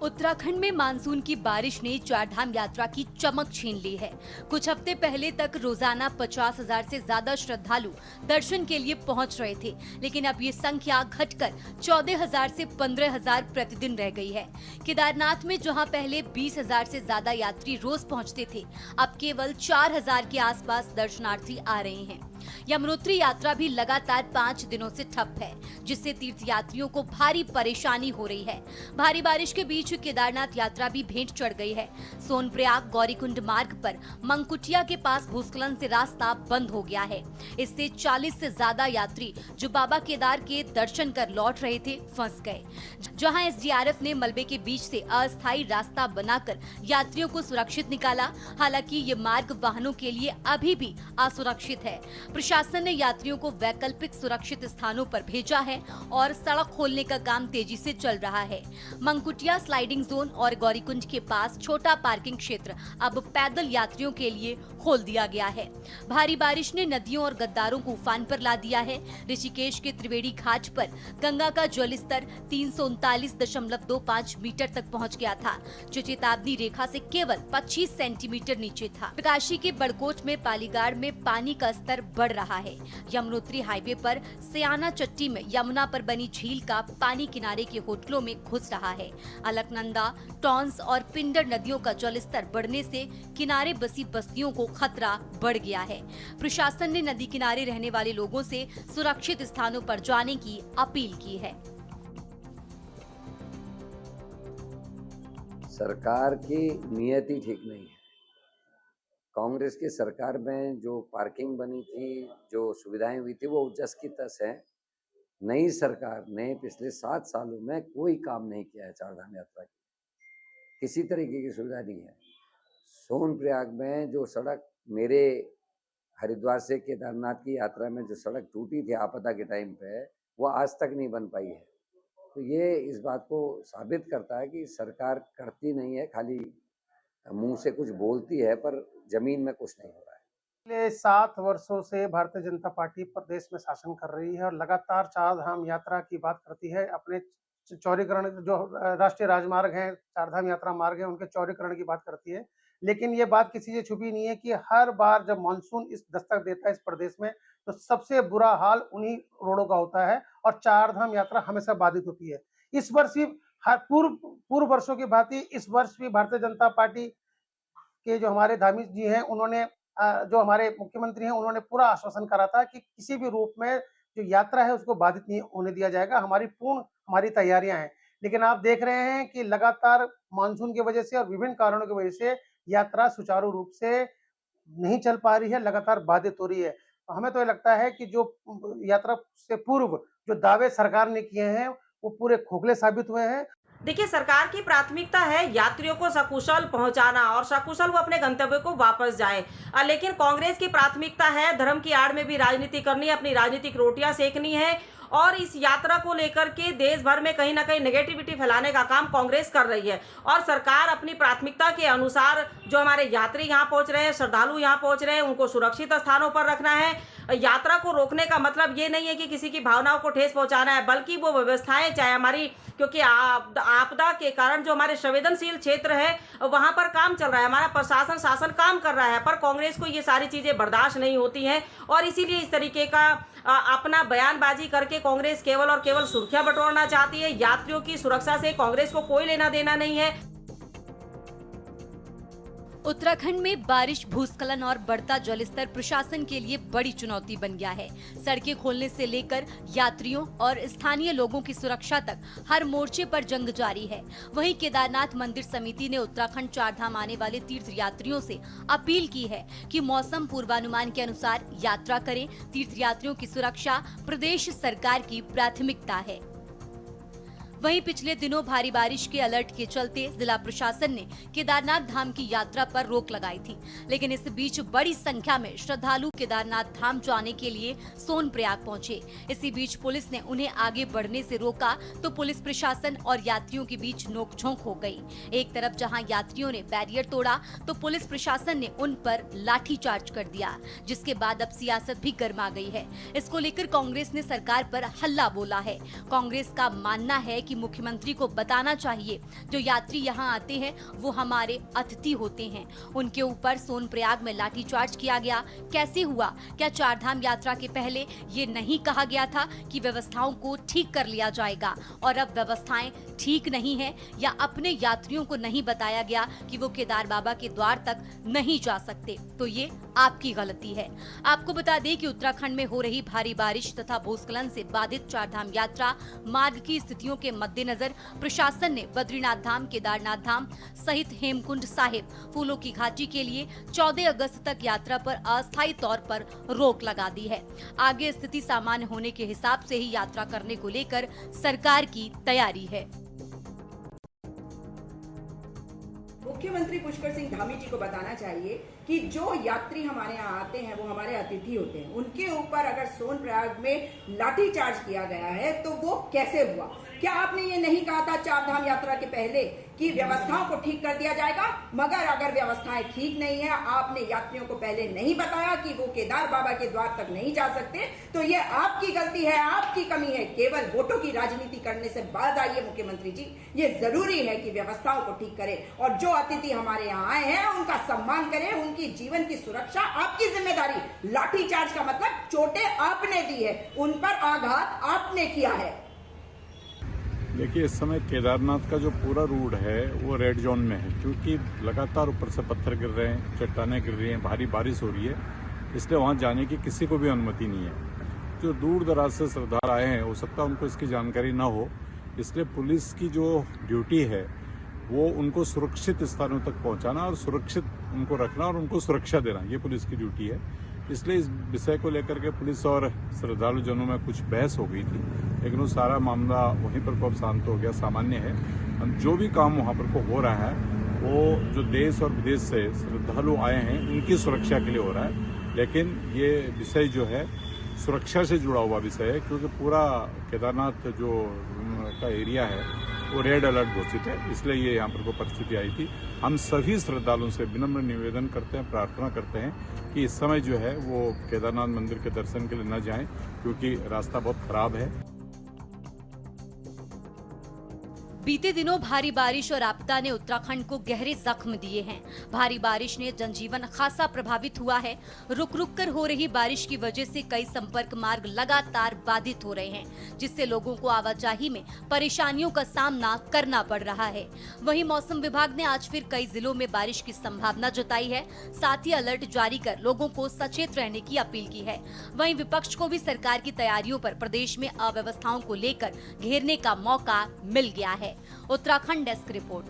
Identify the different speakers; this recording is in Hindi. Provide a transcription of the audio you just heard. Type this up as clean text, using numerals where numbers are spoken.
Speaker 1: उत्तराखंड में मानसून की बारिश ने चारधाम यात्रा की चमक छीन ली है। कुछ हफ्ते पहले तक रोजाना 50,000 से ज्यादा श्रद्धालु दर्शन के लिए पहुंच रहे थे, लेकिन अब ये संख्या घटकर 14,000 से 15,000 प्रतिदिन रह गई है। केदारनाथ में जहां पहले 20,000 से ज्यादा यात्री रोज पहुंचते थे, अब केवल 4,000 के आसपास दर्शनार्थी आ रहे हैं। यमुनोत्री यात्रा भी लगातार 5 दिनों से ठप है, जिससे तीर्थयात्रियों को भारी परेशानी हो रही है। भारी बारिश के बीच केदारनाथ यात्रा भी भेंट चढ़ गई है। सोनप्रयाग गौरीकुंड मार्ग पर मंकुटिया के पास भूस्खलन से रास्ता बंद हो गया है। इससे 40 से ज्यादा यात्री जो बाबा केदार के दर्शन कर लौट रहे थे, फंस गए। जहां एसडीआरएफ ने मलबे के बीच से अस्थायी रास्ता बनाकर यात्रियों को सुरक्षित निकाला। हालांकि ये मार्ग वाहनों के लिए अभी भी असुरक्षित है। प्रशासन ने यात्रियों को वैकल्पिक सुरक्षित स्थानों पर भेजा है और सड़क खोलने का काम तेजी से चल रहा है। मंकुटिया स्लाइडिंग जोन और गौरीकुंड के पास छोटा पार्किंग क्षेत्र अब पैदल यात्रियों के लिए खोल दिया गया है। भारी बारिश ने नदियों और गद्दारों को उफान पर ला दिया है। ऋषिकेश के त्रिवेणी घाट पर गंगा का जलस्तर 339.25 मीटर तक पहुंच गया था, जो चेतावनी रेखा से केवल 25 सेंटीमीटर नीचे था। काशी के बड़कोट में पालीगाड़ में पानी का स्तर बढ़ रहा है। यमुनोत्री हाईवे पर सयाना चट्टी में यमुना पर बनी झील का पानी किनारे के होटलों में घुस रहा है। अलकनंदा, टॉन्स और पिंडर नदियों का जलस्तर बढ़ने से किनारे बसी बस्तियों को खतरा बढ़ गया है। प्रशासन ने नदी किनारे रहने वाले लोगों से सुरक्षित स्थानों पर जाने की अपील की है।
Speaker 2: सरकार की नियति ठीक नहीं है। कांग्रेस की सरकार में जो पार्किंग बनी थी, जो सुविधाएं हुई थी, वो जस की तस है। नई सरकार ने पिछले 7 सालों में कोई काम नहीं किया है। चारधाम यात्रा की किसी तरीके की सुविधा नहीं है। सोनप्रयाग में जो सड़क, मेरे हरिद्वार से केदारनाथ की यात्रा में जो सड़क टूटी थी आपदा के टाइम पे, वो आज तक नहीं बन पाई है। तो ये इस बात को साबित करता है कि सरकार करती नहीं है, खाली मुंह से कुछ बोलती है पर जमीन में कुछ नहीं हो रहा है।
Speaker 3: पिछले 7 वर्षों से भारतीय जनता पार्टी प्रदेश में शासन कर रही है और लगातार चारधाम यात्रा की बात करती है। अपने चौड़ीकरण, जो राष्ट्रीय राजमार्ग हैं, चारधाम यात्रा मार्ग है, उनके चौड़ीकरण की बात करती है। लेकिन ये बात किसी से छुपी नहीं है कि हर बार जब मानसून इस दस्तक देता है इस प्रदेश में, तो सबसे बुरा हाल उन्हीं रोडों का होता है और चारधाम यात्रा हमेशा बाधित होती है। इस वर्ष भी हर पूर्व वर्षों की भांति इस वर्ष भी भारतीय जनता पार्टी के जो हमारे धामी जी हैं, उन्होंने जो हमारे मुख्यमंत्री हैं, उन्होंने पूरा आश्वासन करा था कि किसी भी रूप में जो यात्रा है उसको बाधित नहीं होने दिया जाएगा। हमारी तैयारियां हैं। लेकिन आप देख रहे हैं कि लगातार मानसून की वजह से और विभिन्न कारणों की वजह से यात्रा सुचारू रूप से नहीं चल पा रही है, लगातार बाधित हो रही है। तो हमें तो ये लगता है कि जो यात्रा से पूर्व जो दावे सरकार ने किए हैं, वो पूरे खोखले साबित हुए हैं।
Speaker 4: देखिए, सरकार की प्राथमिकता है यात्रियों को सकुशल पहुंचाना और सकुशल वो अपने गंतव्य को वापस जाए। लेकिन कांग्रेस की प्राथमिकता है धर्म की आड़ में भी राजनीति करनी है, अपनी राजनीतिक रोटियां सेकनी है और इस यात्रा को लेकर के देश भर में कहीं ना कहीं नेगेटिविटी फैलाने का काम कांग्रेस कर रही है। और सरकार अपनी प्राथमिकता के अनुसार जो हमारे यात्री यहाँ पहुंच रहे हैं, श्रद्धालु यहाँ पहुंच रहे हैं, उनको सुरक्षित स्थानों पर रखना है। यात्रा को रोकने का मतलब ये नहीं है कि किसी की भावनाओं को ठेस पहुंचाना है, बल्कि वो व्यवस्थाएं, चाहे हमारी, क्योंकि आपदा के कारण जो हमारे संवेदनशील क्षेत्र है वहां पर काम चल रहा है, हमारा प्रशासन शासन काम कर रहा है, पर कांग्रेस को ये सारी चीजें बर्दाश्त नहीं होती हैं और इसीलिए इस तरीके का अपना बयानबाजी करके कांग्रेस केवल और केवल सुर्खियां बटोरना चाहती है। यात्रियों की सुरक्षा से कांग्रेस को कोई लेना देना नहीं है।
Speaker 1: उत्तराखंड में बारिश, भूस्खलन और बढ़ता जलस्तर प्रशासन के लिए बड़ी चुनौती बन गया है। सड़कें खोलने से लेकर यात्रियों और स्थानीय लोगों की सुरक्षा तक हर मोर्चे पर जंग जारी है। वहीं केदारनाथ मंदिर समिति ने उत्तराखंड चारधाम आने वाले तीर्थ यात्रियों से अपील की है कि मौसम पूर्वानुमान के अनुसार यात्रा करें। तीर्थयात्रियों की सुरक्षा प्रदेश सरकार की प्राथमिकता है। वहीं पिछले दिनों भारी बारिश के अलर्ट के चलते जिला प्रशासन ने केदारनाथ धाम की यात्रा पर रोक लगाई थी, लेकिन इस बीच बड़ी संख्या में श्रद्धालु केदारनाथ धाम जाने के लिए सोनप्रयाग पहुंचे। इसी बीच पुलिस ने उन्हें आगे बढ़ने से रोका तो पुलिस प्रशासन और यात्रियों के बीच नोकझोंक हो गई। एक तरफ जहां यात्रियों ने बैरियर तोड़ा तो पुलिस प्रशासन ने उन पर लाठीचार्ज कर दिया, जिसके बाद अब सियासत भी गर्मा गई है। इसको लेकर कांग्रेस ने सरकार पर हल्ला बोला है। कांग्रेस का मानना है कि मुख्यमंत्री को बताना चाहिए जो यात्री यहाँ आते हैं वो हमारे अतिथि होते हैं। उनके ऊपर सोनप्रयाग में लाठीचार्ज किया गया, कैसे हुआ? क्या चारधाम यात्रा के पहले ये नहीं कहा गया था कि व्यवस्थाओं को ठीक कर लिया जाएगा और अब व्यवस्थाएं ठीक नहीं है, या अपने यात्रियों को नहीं बताया गया कि वो केदार बाबा के द्वार तक नहीं जा सकते? तो ये आपकी गलती है। आपको बता दें कि उत्तराखंड में हो रही भारी बारिश तथा भूस्खलन से बाधित चारधाम यात्रा मार्ग की स्थितियों के मद्देनजर प्रशासन ने बद्रीनाथ धाम, केदारनाथ धाम सहित हेमकुंड साहिब, फूलों की घाटी के लिए 14 अगस्त तक यात्रा पर अस्थायी तौर पर रोक लगा दी है। आगे स्थिति सामान्य होने के हिसाब से ही यात्रा करने को लेकर सरकार की तैयारी है।
Speaker 5: मुख्यमंत्री पुष्कर सिंह धामी जी को बताना चाहिए कि जो यात्री हमारे यहाँ आते हैं वो हमारे अतिथि होते हैं। उनके ऊपर अगर सोनप्रयाग में लाठीचार्ज किया गया है तो वो कैसे हुआ? क्या आपने ये नहीं कहा था चारधाम यात्रा के पहले कि व्यवस्थाओं को ठीक कर दिया जाएगा? मगर अगर व्यवस्थाएं ठीक नहीं है, आपने यात्रियों को पहले नहीं बताया कि वो केदार बाबा के द्वार तक नहीं जा सकते, तो ये आपकी गलती है, आपकी कमी है। केवल वोटों की राजनीति करने से बाज आइए मुख्यमंत्री जी। ये जरूरी है कि व्यवस्थाओं को ठीक करें और जो अतिथि हमारे यहाँ आए हैं उनका सम्मान करें, उनकी जीवन की सुरक्षा आपकी जिम्मेदारी। लाठीचार्ज का मतलब चोटें आपने दी है, उन पर आघात आपने किया है।
Speaker 6: देखिए, इस समय केदारनाथ का जो पूरा रूट है वो रेड जोन में है, क्योंकि लगातार ऊपर से पत्थर गिर रहे हैं, चट्टानें गिर रही हैं, भारी बारिश हो रही है, इसलिए वहाँ जाने की किसी को भी अनुमति नहीं है। जो दूर दराज से श्रद्धालु आए हैं हो सकता है उनको इसकी जानकारी ना हो, इसलिए पुलिस की जो ड्यूटी है वो उनको सुरक्षित स्थानों तक पहुँचाना और सुरक्षित उनको रखना और उनको सुरक्षा देना, ये पुलिस की ड्यूटी है। इसलिए इस विषय को लेकर के पुलिस और श्रद्धालु जनों में कुछ बहस हो गई थी, लेकिन वो सारा मामला वहीं पर अब शांत हो गया, सामान्य है। जो भी काम वहाँ पर को हो रहा है वो जो देश और विदेश से श्रद्धालु आए हैं उनकी सुरक्षा के लिए हो रहा है, लेकिन ये विषय जो है सुरक्षा से जुड़ा हुआ विषय है, क्योंकि पूरा केदारनाथ जो का एरिया है वो रेड अलर्ट घोषित है, इसलिए ये यहाँ पर को परिस्थिति आई थी। हम सभी श्रद्धालुओं से विनम्र निवेदन करते हैं, प्रार्थना करते हैं कि इस समय जो है वो केदारनाथ मंदिर के दर्शन के लिए न जाएं, क्योंकि रास्ता बहुत खराब है।
Speaker 1: बीते दिनों भारी बारिश और आपदा ने उत्तराखंड को गहरे जख्म दिए हैं। भारी बारिश ने जनजीवन खासा प्रभावित हुआ है। रुक रुक कर हो रही बारिश की वजह से कई संपर्क मार्ग लगातार बाधित हो रहे हैं, जिससे लोगों को आवाजाही में परेशानियों का सामना करना पड़ रहा है। वहीं मौसम विभाग ने आज फिर कई जिलों में बारिश की संभावना जताई है, साथ ही अलर्ट जारी कर लोगों को सचेत रहने की अपील की है। वहीं विपक्ष को भी सरकार की तैयारियों पर प्रदेश में अव्यवस्थाओं को लेकर घेरने का मौका मिल गया है। Uttarakhand desk report.